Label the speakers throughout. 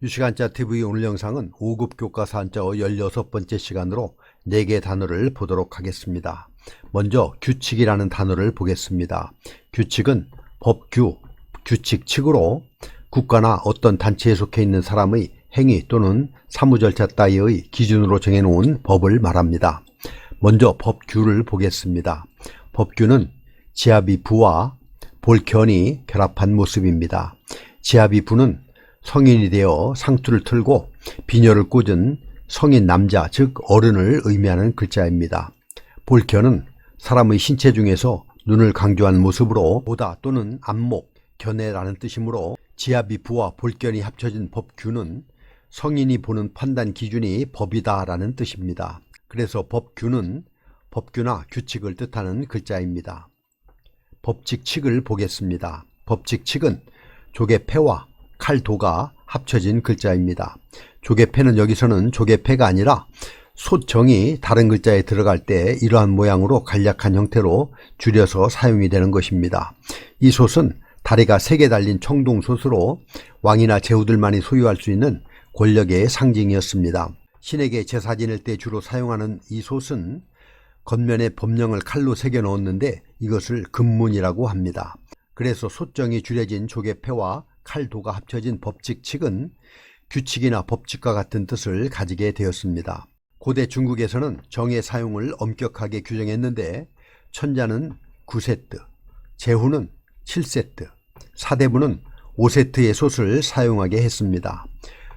Speaker 1: 유식한자 TV 오늘 영상은 5급 교과서 한자어 16번째 시간으로 4개의 단어를 보도록 하겠습니다. 먼저 규칙이라는 단어를 보겠습니다. 규칙은 법규, 규칙, 칙으로 국가나 어떤 단체에 속해 있는 사람의 행위 또는 사무절차 따위의 기준으로 정해놓은 법을 말합니다. 먼저 법규를 보겠습니다. 법규는 지아비 부와 볼견이 결합한 모습입니다. 지아비 부는 성인이 되어 상투를 틀고 비녀를 꽂은 성인 남자, 즉 어른을 의미하는 글자입니다. 볼견은 사람의 신체 중에서 눈을 강조한 모습으로 보다 또는 안목, 견해라는 뜻이므로 지아비 부와 볼견이 합쳐진 법규는 성인이 보는 판단 기준이 법이다 라는 뜻입니다. 그래서 법규는 법규나 규칙을 뜻하는 글자입니다. 법칙, 칙을 보겠습니다. 법칙, 칙은 조개패와 칼도가 합쳐진 글자입니다. 조개패는 여기서는 조개패가 아니라 솥정이 다른 글자에 들어갈 때 이러한 모양으로 간략한 형태로 줄여서 사용이 되는 것입니다. 이 솥은 다리가 3개 달린 청동솥으로 왕이나 제후들만이 소유할 수 있는 권력의 상징이었습니다. 신에게 제사 지낼 때 주로 사용하는 이 솥은 겉면에 법령을 칼로 새겨 넣었는데 이것을 금문이라고 합니다. 그래서 솥정이 줄여진 조개패와 칼도가 합쳐진 법칙, 칙은 규칙이나 법칙과 같은 뜻을 가지게 되었습니다. 고대 중국에서는 정의 사용을 엄격하게 규정했는데 천자는 9세트, 제후는 7세트, 사대부는 5세트의 솥을 사용하게 했습니다.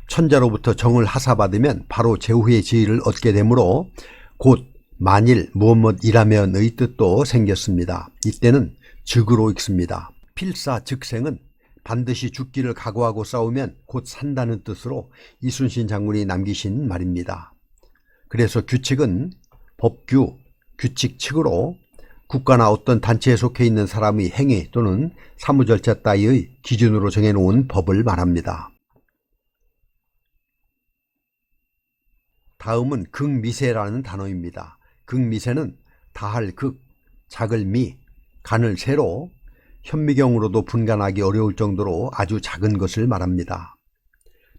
Speaker 1: 천자로부터 정을 하사받으면 바로 제후의 지위를 얻게 되므로 곧 만일 무엇이라면의 뜻도 생겼습니다. 이때는 즉으로 읽습니다. 필사즉생은 반드시 죽기를 각오하고 싸우면 곧 산다는 뜻으로 이순신 장군이 남기신 말입니다. 그래서 규칙은 법규, 규칙, 칙으로 국가나 어떤 단체에 속해 있는 사람의 행위 또는 사무절차 따위의 기준으로 정해놓은 법을 말합니다. 다음은 극미세라는 단어입니다. 극미세는 다할 극, 작을 미, 간을 세로 현미경으로도 분간하기 어려울 정도로 아주 작은 것을 말합니다.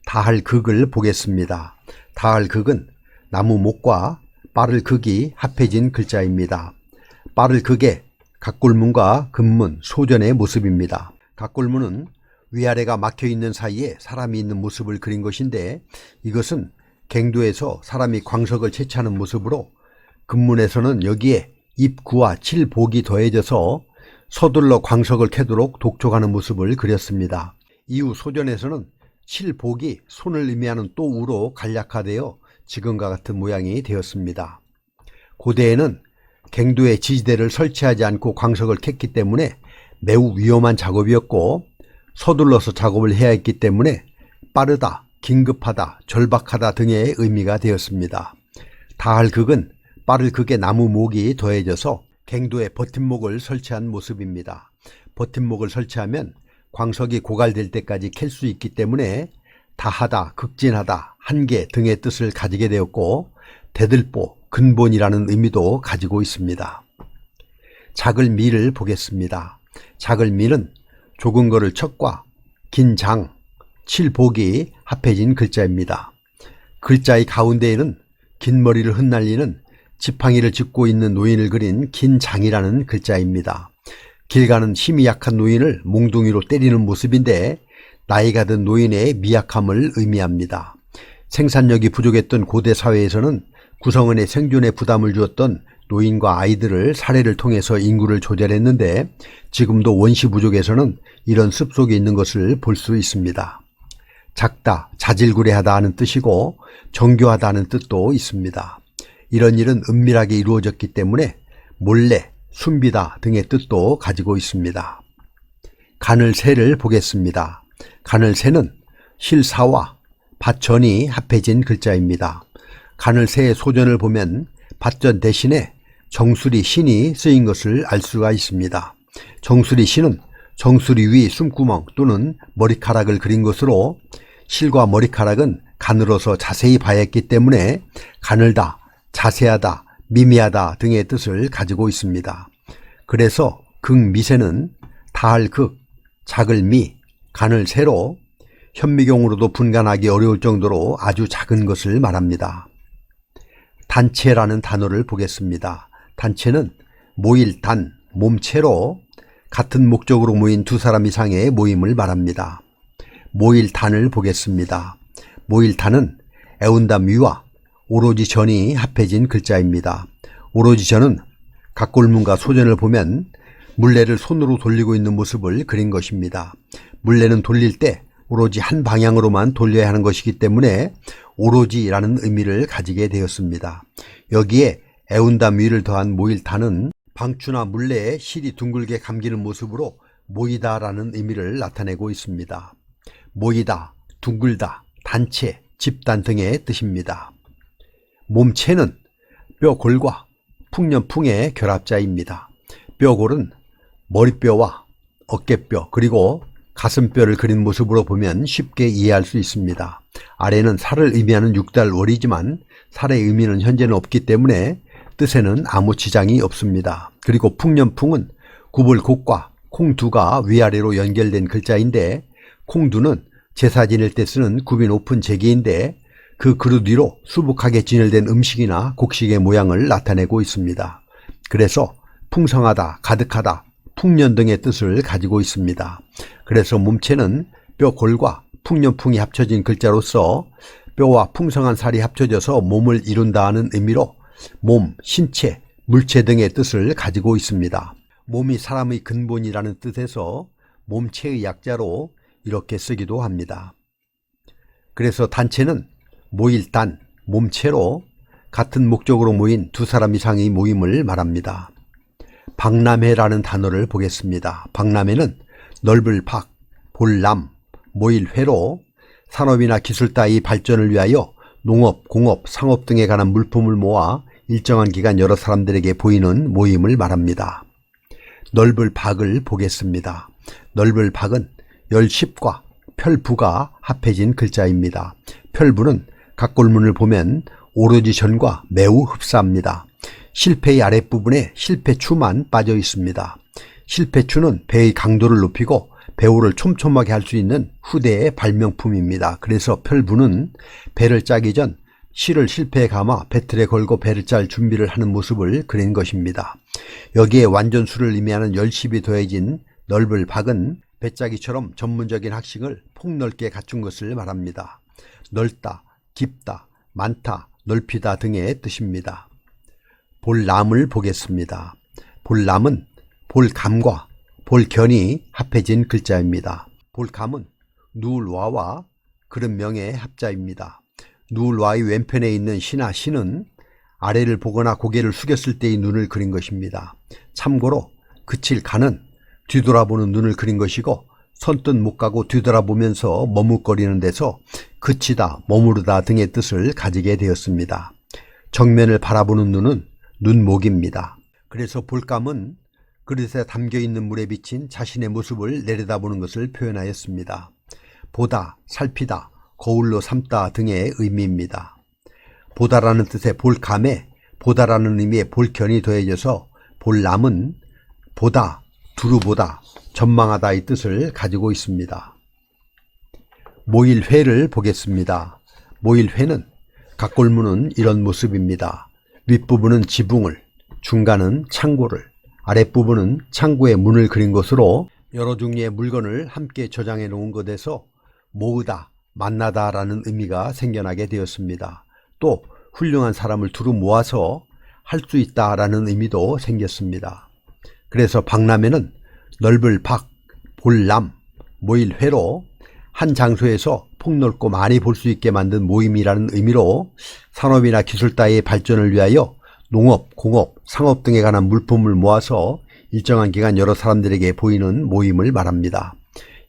Speaker 1: 다할 극을 보겠습니다. 다할 극은 나무 목과 빠를 극이 합해진 글자입니다. 빠를 극의 각골문과 금문, 소전의 모습입니다. 각골문은 위아래가 막혀있는 사이에 사람이 있는 모습을 그린 것인데 이것은 갱도에서 사람이 광석을 채취하는 모습으로 금문에서는 여기에 입구와 칠복이 더해져서 서둘러 광석을 캐도록 독촉하는 모습을 그렸습니다. 이후 소전에서는 칠복이 손을 의미하는 또 우로 간략화되어 지금과 같은 모양이 되었습니다. 고대에는 갱도에 지지대를 설치하지 않고 광석을 캤기 때문에 매우 위험한 작업이었고 서둘러서 작업을 해야 했기 때문에 빠르다, 긴급하다, 절박하다 등의 의미가 되었습니다. 다할 극은 빠를 극의 나무 목이 더해져서 갱도에 버팀목을 설치한 모습입니다. 버팀목을 설치하면 광석이 고갈될 때까지 캘 수 있기 때문에 다하다, 극진하다, 한계 등의 뜻을 가지게 되었고 대들보, 근본이라는 의미도 가지고 있습니다. 작을 미를 보겠습니다. 작을 미는 좁은 거를 척과 긴 장, 칠복이 합해진 글자입니다. 글자의 가운데에는 긴 머리를 흩날리는 지팡이를 짚고 있는 노인을 그린 긴 장이라는 글자입니다. 길 가는 힘이 약한 노인을 몽둥이로 때리는 모습인데 나이가 든 노인의 미약함을 의미합니다. 생산력이 부족했던 고대 사회에서는 구성원의 생존에 부담을 주었던 노인과 아이들을 사례를 통해서 인구를 조절했는데 지금도 원시 부족에서는 이런 습속이 있는 것을 볼 수 있습니다. 작다, 자질구레하다 하는 뜻이고 정교하다 하는 뜻도 있습니다. 이런 일은 은밀하게 이루어졌기 때문에 몰래, 숨기다 등의 뜻도 가지고 있습니다. 간을 세를 보겠습니다. 간을 세는 실사와 밭전이 합해진 글자입니다. 간을 세의 소전을 보면 밭전 대신에 정수리 신이 쓰인 것을 알 수가 있습니다. 정수리 신은 정수리 위 숨구멍 또는 머리카락을 그린 것으로 실과 머리카락은 가늘어서 자세히 봐야 했기 때문에 가늘다, 자세하다, 미미하다 등의 뜻을 가지고 있습니다. 그래서 극미세는 다할 극, 작을 미, 간을 세로 현미경으로도 분간하기 어려울 정도로 아주 작은 것을 말합니다. 단체라는 단어를 보겠습니다. 단체는 모일 단, 몸체로 같은 목적으로 모인 두 사람 이상의 모임을 말합니다. 모일 단을 보겠습니다. 모일 단은 애운담 위와 오로지 전이 합해진 글자입니다. 오로지 전은 각골문과 소전을 보면 물레를 손으로 돌리고 있는 모습을 그린 것입니다. 물레는 돌릴 때 오로지 한 방향으로만 돌려야 하는 것이기 때문에 오로지라는 의미를 가지게 되었습니다. 여기에 애운담 위를 더한 모일단은 방추나 물레에 실이 둥글게 감기는 모습으로 모이다라는 의미를 나타내고 있습니다. 모이다, 둥글다, 단체, 집단 등의 뜻입니다. 몸체는 뼈골과 풍년풍의 결합자입니다. 뼈골은 머리뼈와 어깨뼈 그리고 가슴뼈를 그린 모습으로 보면 쉽게 이해할 수 있습니다. 아래는 살을 의미하는 육달월이지만 살의 의미는 현재는 없기 때문에 뜻에는 아무 지장이 없습니다. 그리고 풍년풍은 구불곡과 콩두가 위아래로 연결된 글자인데 콩두는 제사 지낼 때 쓰는 굽이 높은 제기인데 그 그릇 위로 수북하게 진열된 음식이나 곡식의 모양을 나타내고 있습니다. 그래서 풍성하다, 가득하다, 풍년 등의 뜻을 가지고 있습니다. 그래서 몸체는 뼈골과 풍년풍이 합쳐진 글자로서 뼈와 풍성한 살이 합쳐져서 몸을 이룬다 하는 의미로 몸, 신체, 물체 등의 뜻을 가지고 있습니다. 몸이 사람의 근본이라는 뜻에서 몸체의 약자로 이렇게 쓰기도 합니다. 그래서 단체는 모일단, 몸체로 같은 목적으로 모인 두 사람 이상의 모임을 말합니다. 박람회라는 단어를 보겠습니다. 박람회는 넓을 박, 볼람, 모일회로 산업이나 기술 따위 발전을 위하여 농업, 공업, 상업 등에 관한 물품을 모아 일정한 기간 여러 사람들에게 보이는 모임을 말합니다. 넓을 박을 보겠습니다. 넓을 박은 열십과 펼부가 합해진 글자입니다. 펼부는 각골문을 보면 오로지 전과 매우 흡사합니다. 실패의 아랫부분에 실패추만 빠져 있습니다. 실패추는 배의 강도를 높이고 배우를 촘촘하게 할 수 있는 후대의 발명품입니다. 그래서 펼부는 배를 짜기 전 실을 실패에 감아 배틀에 걸고 배를 짤 준비를 하는 모습을 그린 것입니다. 여기에 완전수를 의미하는 열십이 더해진 넓을 박은 배짜기처럼 전문적인 학식을 폭넓게 갖춘 것을 말합니다. 넓다, 깊다, 많다, 넓히다 등의 뜻입니다. 볼람을 보겠습니다. 볼람은 볼감과 볼견이 합해진 글자입니다. 볼감은 누울와와 그릇명의 합자입니다. 누울와의 왼편에 있는 시나 시는 아래를 보거나 고개를 숙였을 때의 눈을 그린 것입니다. 참고로 그칠 가는 뒤돌아보는 눈을 그린 것이고 선뜻 못 가고 뒤돌아보면서 머뭇거리는 데서 그치다, 머무르다 등의 뜻을 가지게 되었습니다. 정면을 바라보는 눈은 눈목입니다. 그래서 볼감은 그릇에 담겨있는 물에 비친 자신의 모습을 내려다보는 것을 표현하였습니다. 보다, 살피다, 거울로 삼다 등의 의미입니다. 보다라는 뜻의 볼감에 보다라는 의미의 볼견이 더해져서 볼람은 보다, 두루보다, 전망하다의 뜻을 가지고 있습니다. 모일회를 보겠습니다. 모일회는 각골문은 이런 모습입니다. 윗부분은 지붕을, 중간은 창고를, 아랫부분은 창고에 문을 그린 것으로 여러 종류의 물건을 함께 저장해 놓은 것에서 모으다, 만나다 라는 의미가 생겨나게 되었습니다. 또 훌륭한 사람을 두루 모아서 할 수 있다 라는 의미도 생겼습니다. 그래서 박람회는 넓을 박, 볼람, 모일회로 한 장소에서 폭넓고 많이 볼 수 있게 만든 모임이라는 의미로 산업이나 기술 따위의 발전을 위하여 농업, 공업, 상업 등에 관한 물품을 모아서 일정한 기간 여러 사람들에게 보이는 모임을 말합니다.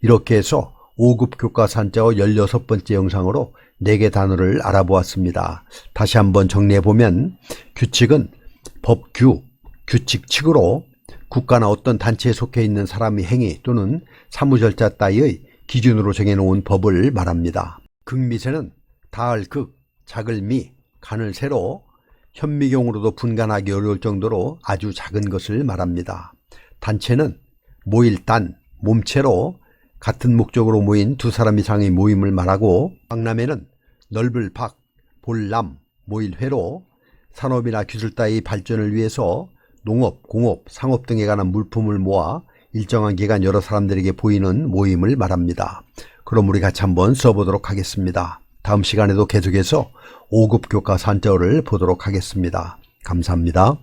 Speaker 1: 이렇게 해서 5급 교과서 한자어 16번째 영상으로 4개 단어를 알아보았습니다. 다시 한번 정리해보면 규칙은 법규, 규칙칙으로 국가나 어떤 단체에 속해 있는 사람의 행위 또는 사무절자 따위의 기준으로 정해놓은 법을 말합니다. 극미세는 다할 극, 작을 미, 간을 세로 현미경으로도 분간하기 어려울 정도로 아주 작은 것을 말합니다. 단체는 모일 단, 몸체로 같은 목적으로 모인 두 사람 이상의 모임을 말하고, 박람회는 넓을 박, 볼남, 모일 회로 산업이나 기술 따위 발전을 위해서 농업, 공업, 상업 등에 관한 물품을 모아 일정한 기간 여러 사람들에게 보이는 모임을 말합니다. 그럼 우리 같이 한번 써보도록 하겠습니다. 다음 시간에도 계속해서 5급 교과 산자어를 보도록 하겠습니다. 감사합니다.